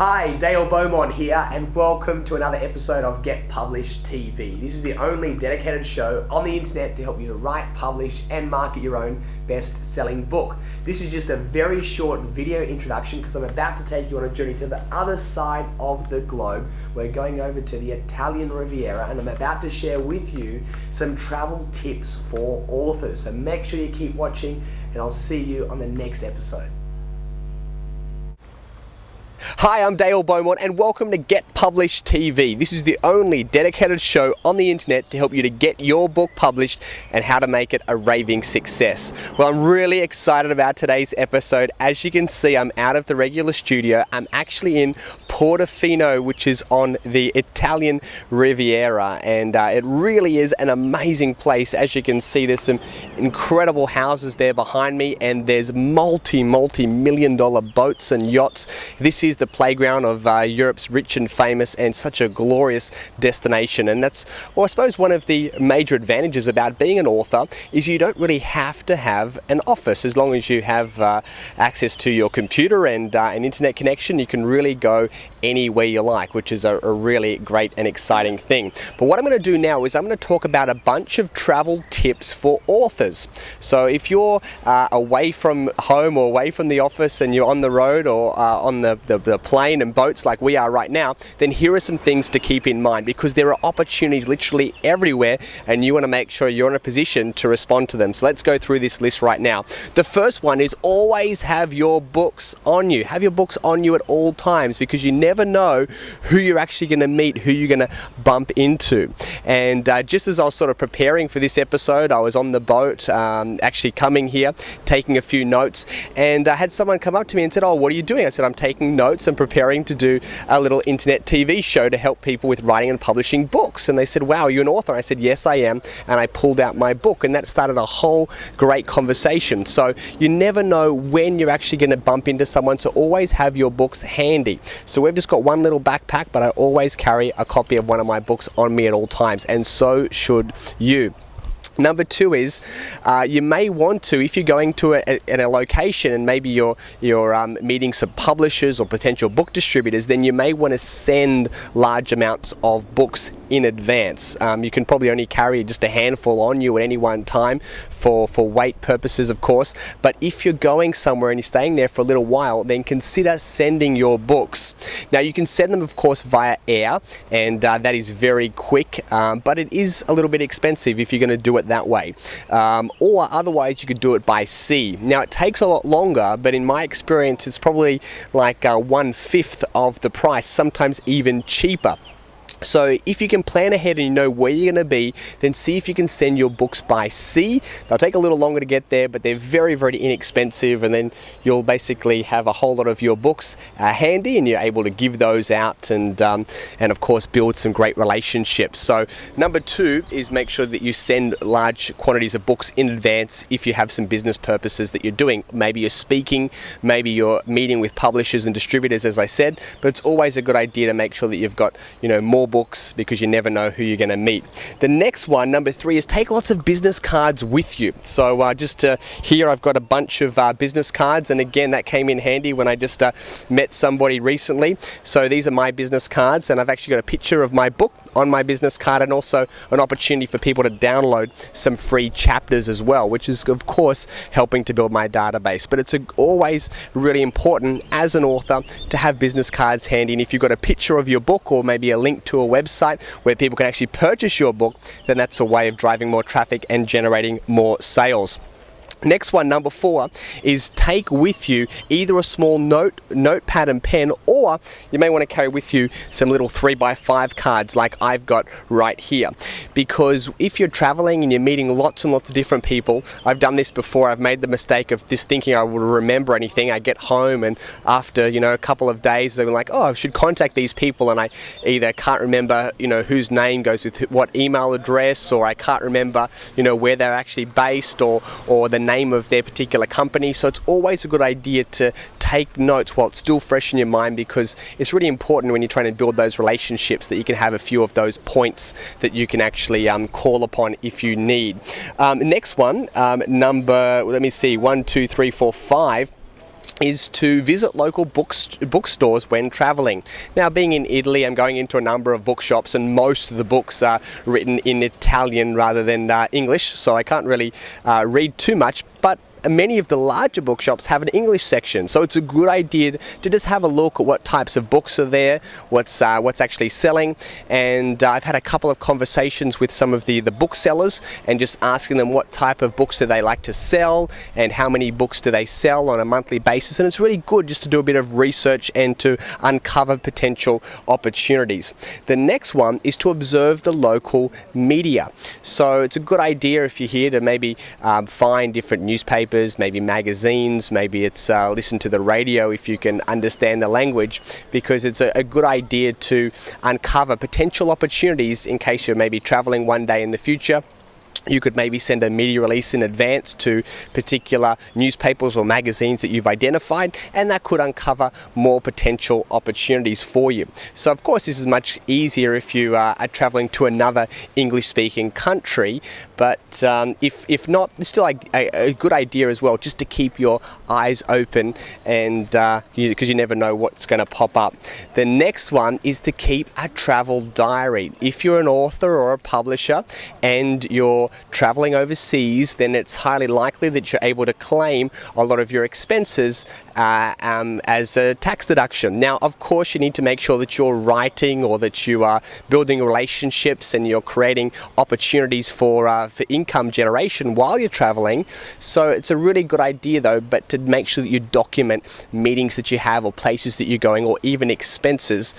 Hi, Dale Beaumont here, and welcome to another episode of Get Published TV. This is the only dedicated show on the internet to help you to write, publish, and market your own best-selling book. This is just a very short video introduction because I'm about to take you on a journey to the other side of the globe. We're going over to the Italian Riviera, and I'm about to share with you some travel tips for authors. So make sure you keep watching, and I'll see you on the next episode. Hi, I'm Dale Beaumont and welcome to Get Published TV. This is the only dedicated show on the internet to help you to get your book published and how to make it a raving success. Well, I'm really excited about today's episode. As you can see, I'm out of the regular studio. I'm actually in Portofino, which is on the Italian Riviera, and it really is an amazing place. As you can see, there's some incredible houses there behind me, and there's multi-million-dollar boats and yachts. This is the playground of Europe's rich and famous, and such a glorious destination. And that's, well, I suppose one of the major advantages about being an author is you don't really have to have an office. As long as you have access to your computer and an internet connection, you can really go anywhere you like, which is a really great and exciting thing. But what I'm going to do now is I'm going to talk about a bunch of travel tips for authors. So if you're away from home or away from the office and you're on the road or on the plane and boats like we are right now, then here are some things to keep in mind, because there are opportunities literally everywhere and you want to make sure you're in a position to respond to them. So let's go through this list right now. The first one is always have your books on you. Have your books on you at all times, because you never know who you're actually going to meet, who you're going to bump into. And just as I was sort of preparing for this episode, I was on the boat actually coming here, taking a few notes, and I had someone come up to me and said, "Oh, what are you doing?" I said, "I'm taking notes and preparing to do a little internet TV show to help people with writing and publishing books." And they said, "Wow, are you an author?" I said, "Yes, I am." And I pulled out my book, and that started a whole great conversation. So you never know when you're actually going to bump into someone, so always have your books handy. So we've just got one little backpack, but I always carry a copy of one of my books on me at all times, and so should you. Number two is you may want to, if you're going to a location and maybe you're meeting some publishers or potential book distributors, then you may want to send large amounts of books in advance. You can probably only carry just a handful on you at any one time for weight purposes, of course. But if you're going somewhere and you're staying there for a little while, then consider sending your books. Now, you can send them, of course, via air, and that is very quick, but it is a little bit expensive if you're going to do it that way. Or otherwise, you could do it by sea. Now, it takes a lot longer, but in my experience, it's probably like 1/5 of the price, sometimes even cheaper. So if you can plan ahead and you know where you're going to be, then see if you can send your books by sea. They'll take a little longer to get there, but they're very, very inexpensive, and then you'll basically have a whole lot of your books handy, and you're able to give those out and of course build some great relationships. So number two is make sure that you send large quantities of books in advance if you have some business purposes that you're doing. Maybe you're speaking, maybe you're meeting with publishers and distributors, as I said, but it's always a good idea to make sure that you've got, more books, because you never know who you're going to meet. The next one, number three, is take lots of business cards with you. So here I've got a bunch of business cards, and again, that came in handy when I just met somebody recently. So these are my business cards, and I've actually got a picture of my book on my business card, and also an opportunity for people to download some free chapters as well, which is of course helping to build my database. But it's always really important as an author to have business cards handy, and if you've got a picture of your book or maybe a link to a website where people can actually purchase your book, then that's a way of driving more traffic and generating more sales. Next one, number four, is take with you either a small notepad and pen, or you may want to carry with you some little 3x5 cards like I've got right here. Because if you're traveling and you're meeting lots and lots of different people, I've done this before, I've made the mistake of just thinking I would remember anything. I get home and after, a couple of days, they're like, "Oh, I should contact these people," and I either can't remember, whose name goes with what email address, or I can't remember, where they're actually based, or the name of their particular company. So it's always a good idea to take notes while it's still fresh in your mind, because it's really important when you're trying to build those relationships that you can have a few of those points that you can actually call upon if you need. Next one, number, let me see, 1, 2, 3, 4, 5. is to visit local bookstores when traveling. Now, being in Italy, I'm going into a number of bookshops, and most of the books are written in Italian rather than English, so I can't really read too much, but many of the larger bookshops have an English section, so it's a good idea to just have a look at what types of books are there, what's actually selling. And I've had a couple of conversations with some of the booksellers and just asking them what type of books do they like to sell and how many books do they sell on a monthly basis. And it's really good just to do a bit of research and to uncover potential opportunities. The next one is to observe the local media. So it's a good idea if you're here to maybe find different newspapers, maybe magazines, maybe it's listen to the radio if you can understand the language, because it's a good idea to uncover potential opportunities in case you're maybe traveling one day in the future. You could maybe send a media release in advance to particular newspapers or magazines that you've identified, and that could uncover more potential opportunities for you. So of course this is much easier if you are traveling to another English-speaking country, but if not, it's still a good idea as well, just to keep your eyes open, and because you never know what's going to pop up. The next one is to keep a travel diary. If you're an author or a publisher and you're traveling overseas, then it's highly likely that you're able to claim a lot of your expenses as a tax deduction. Now, of course, you need to make sure that you're writing or that you are building relationships and you're creating opportunities for income generation while you're traveling. So it's a really good idea though, but to make sure that you document meetings that you have or places that you're going, or even expenses,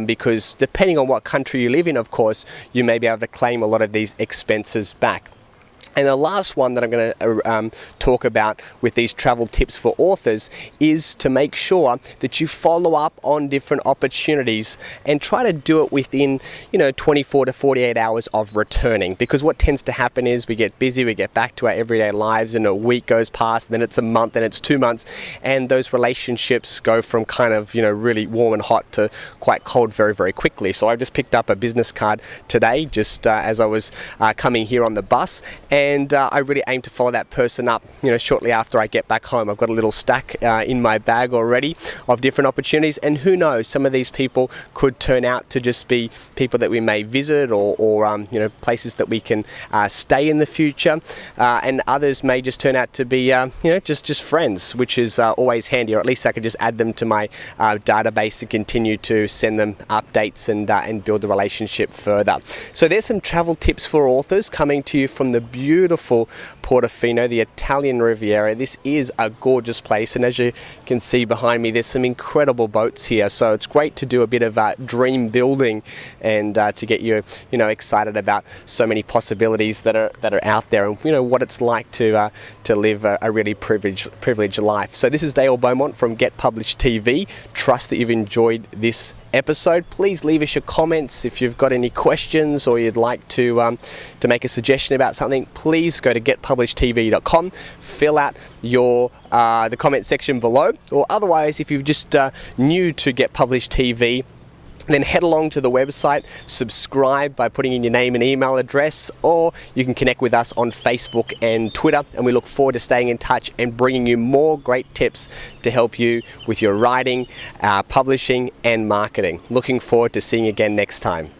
because depending on what country you live in, of course, you may be able to claim a lot of these expenses back. And the last one that I'm going to talk about with these travel tips for authors is to make sure that you follow up on different opportunities and try to do it within 24 to 48 hours of returning, because what tends to happen is we get busy, we get back to our everyday lives, and a week goes past, and then it's a month, and it's 2 months, and those relationships go from kind of really warm and hot to quite cold very, very quickly. So I just picked up a business card today just as I was coming here on the bus, and I really aim to follow that person up shortly after I get back home. I've got a little stack in my bag already of different opportunities, and who knows, some of these people could turn out to just be people that we may visit, or places that we can stay in the future, and others may just turn out to be just friends, which is always handy, or at least I can just add them to my database and continue to send them updates and build the relationship further. So there's some travel tips for authors coming to you from the beautiful Portofino, the Italian Riviera. This is a gorgeous place, and as you can see behind me, there's some incredible boats here, so it's great to do a bit of dream building and to get you excited about so many possibilities that are out there, and what it's like to live a really privileged life. So this is Dale Beaumont from Get Published TV. Trust that you've enjoyed this episode. Please leave us your comments if you've got any questions, or you'd like to make a suggestion about something. Please go to getpublishedtv.com, fill out your the comment section below, or otherwise, if you're just new to Get Published TV, then head along to the website, subscribe by putting in your name and email address, or you can connect with us on Facebook and Twitter, and we look forward to staying in touch and bringing you more great tips to help you with your writing, publishing and marketing. Looking forward to seeing you again next time.